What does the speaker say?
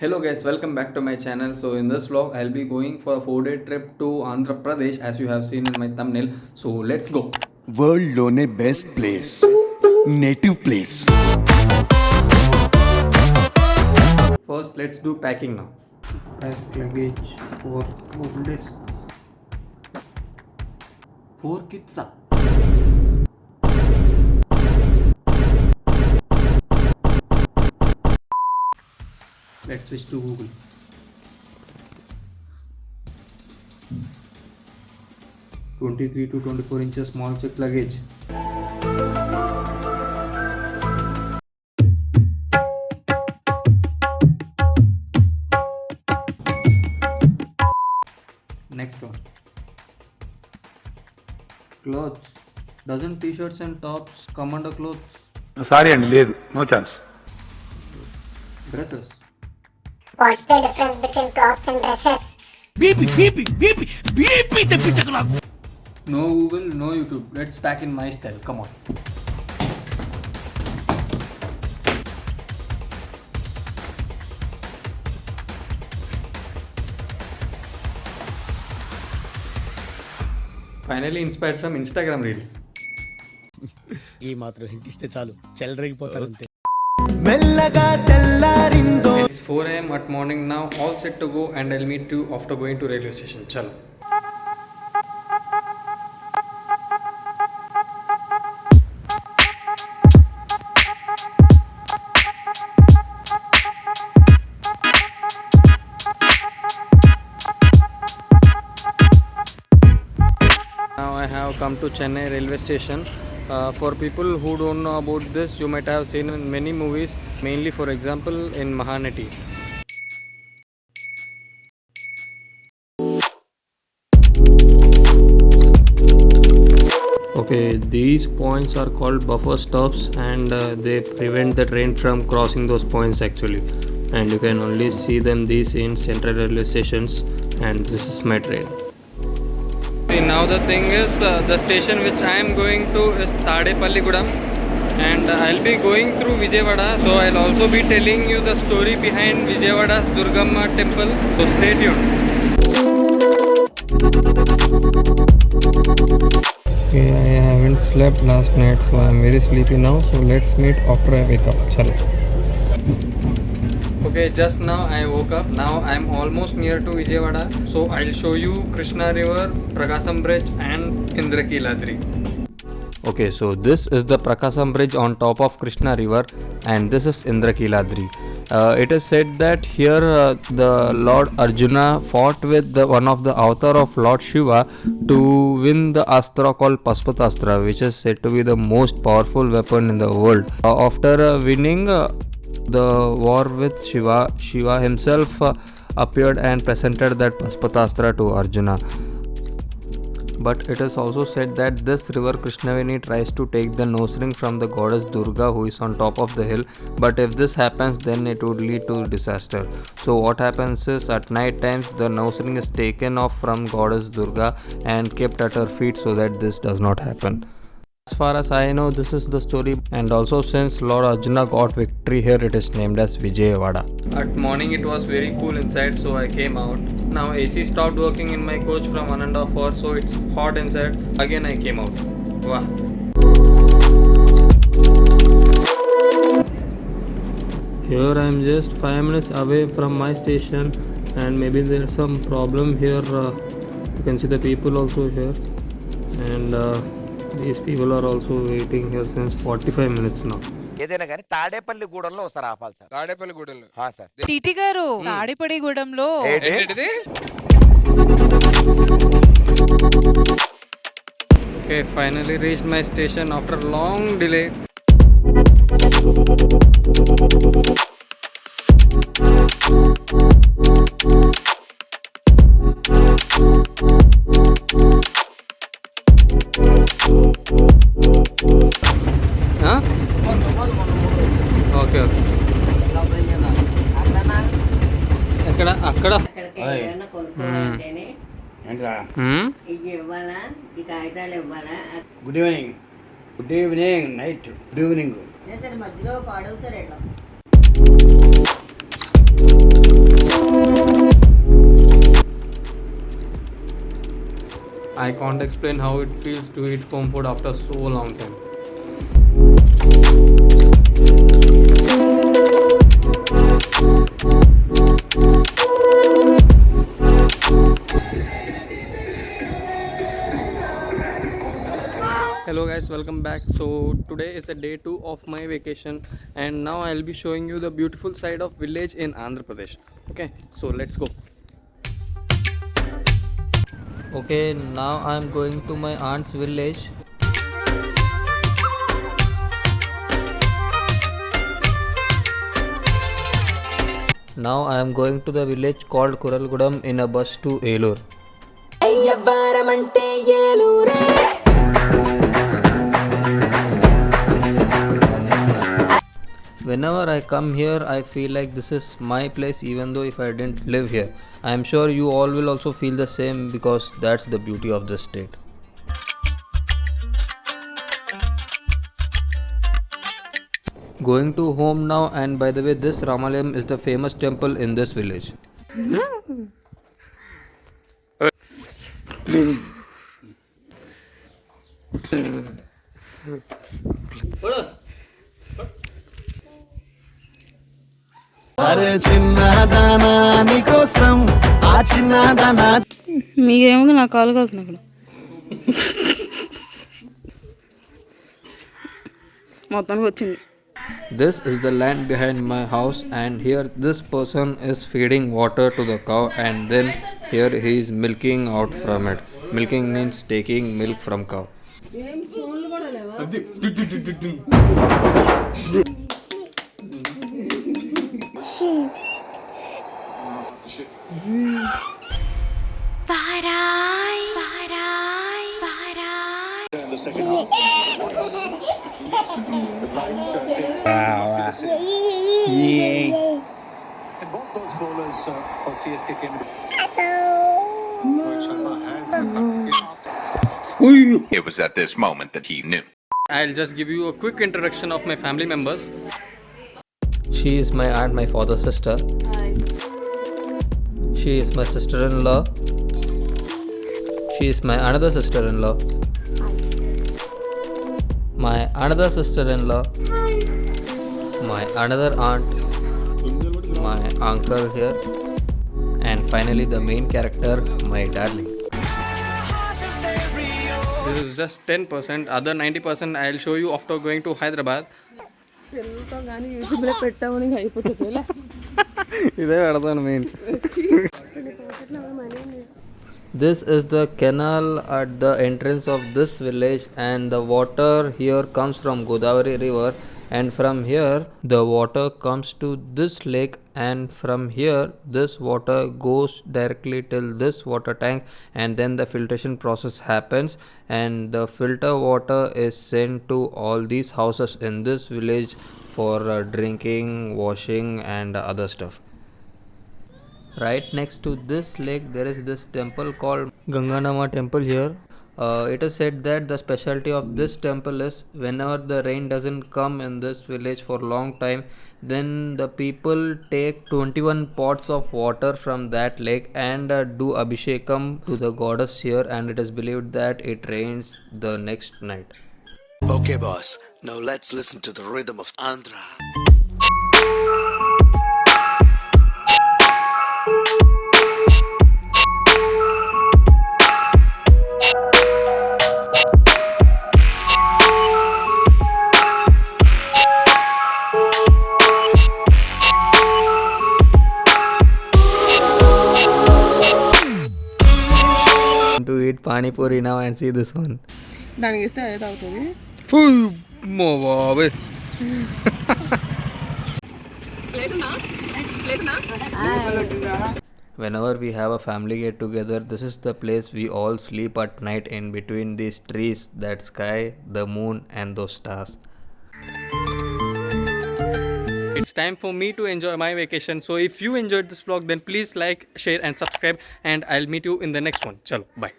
Hello guys, welcome back to my channel. So in this vlog, I'll be going for a 4-day trip to Andhra Pradesh as you have seen in my thumbnail. So let's go. World lone best place, native place. First, let's do packing now. Pack luggage for 4 days. 4 kids. Let's switch to Google. (23 to 24 inches small check luggage). Next one. Clothes. Doesn't t-shirts and tops come under clothes? Sorry and లేదు, no chance. Dresses. What's the difference between clothes and dresses? No Google, no YouTube. Let's pack in my style. Come on. Finally inspired from Instagram Reels. ఈ మాత్రం hint ఇస్తే చాలు చెలరేగిపోతారు అంతే. It's 4 AM at morning now. All set to go and I'll meet you after going to railway station. Chalo. Now I have come to Chennai railway station. For people who don't know about this, you might have seen in many movies, mainly for example in Mahanati. Okay, these points are called buffer stops and they prevent the train from crossing those points actually. And you can only see them these in central railway stations, and this is my train. Now the thing is, the station which I am going to is Tadepalligudem, and I'll be going through Vijaywada, so I'll also be telling you the story behind Vijaywada's Durgamma temple, so stay tuned. Okay, I haven't slept last night, so I'm very sleepy now, so let's meet after I wake up. Chalo. Okay, just now I woke up. Now I'm almost near to Vijaywada, so I'll show you Krishna River, Prakasam Bridge and Indra. Okay, so this is the Prakasam Bridge on top of Krishna River, and this is Indra. It is said that here the Lord Arjuna fought with one of the avatar of Lord Shiva to win the astra called Paspatastra, which is said to be the most powerful weapon in the world. After winning the war with Shiva himself appeared and presented that Paspatastra to Arjuna. But it is also said that this river Krishnaveni tries to take the nose ring from the goddess Durga, who is on top of the hill, but if this happens then it would lead to disaster. So what happens is, at night times the nose ring is taken off from goddess Durga and kept at her feet so that this does not happen. As far as I know, this is the story, and also since Lord Arjuna got victory here, it is named as Vijaywada. At morning it was very cool inside, so I came out. Now AC stopped working in my coach from 1.5 hours, so it's hot inside. Again I came out. Wow. Here I am just 5 minutes away from my station, and maybe there's some problem here. You can see the people also here, and these people are also waiting here since 45 minutes now. ఏదైనా కానీ తాడేపల్లిగూడెంలో ఒకసారి ఆపాలి sir. తాడేపల్లిగూడెంలో sir TT గారు తాడేపల్లిగూడెంలో ఏంటిది? Okay, finally reached my station after long delay. Huh? Okay, okay. అక్కడ good evening, good evening, night good evening. మధ్యలో పాడవుతారు I can't explain how it feels to eat home food after so long time. Hello guys, welcome back. So today is a day 2 of my vacation, and now I'll be showing you the beautiful side of village in Andhra Pradesh. Okay, so let's go. Okay, now I'm going to my aunt's village. Now I am going to the village called Kurellagudem in a bus to Eluru. Whenever I come here, I feel like this is my place even though if I didn't live here. I am sure you all will also feel the same because that's the beauty of this state. Going to home now, and by the way, this Ramalayam is the famous temple in this village. అరే చిన్నదానా నీకోసం ఆ చిన్నదానా మీకేమో నా కాలు కాలుతుంది అక్కడ మొత్తానికి వచ్చింది. This is the land behind my house, and here this person is feeding water to the cow, and then here he is milking out from it. Milking means taking milk from cow. And both those bowlers for CSK came in. Rohit Sharma has It was at this moment that he knew. I'll just give you a quick introduction of my family members. She is my aunt, my father's sister. She is my sister-in-law. She is my another sister-in-law. My another sister-in-law. My another aunt. My uncle here. And finally the main character, my darling. This is just 10%. Other 90% I'll show you after going to Hyderabad. యూట్యూబ్లో పెట్టామని అయిపోతుంది. ఇదే పెడతాను main. This is the canal at the entrance of this village, and the water here comes from Godavari river, and from here the water comes to this lake, and from here this water goes directly till this water tank, and then the filtration process happens, and the filter water is sent to all these houses in this village for drinking, washing and other stuff. Right next to this lake there is this temple called Ganganama temple here. It is said that the specialty of this temple is whenever the rain doesn't come in this village for long time, then the people take 21 pots of water from that lake and do abhishekam to the goddess here, and it is believed that it rains the next night. Okay, boss. Now let's listen to the rhythm of Andhra. To eat pani puri now and see this one. దానికి ఇస్తే అదే తాగుతుంది. Whenever we have a family get together, this is the place we all sleep at night in between these trees, that sky, the moon and those stars. It's time for me to enjoy my vacation. So if you enjoyed this vlog, then please like, share and subscribe, and I'll meet you in the next one. Chalo, bye.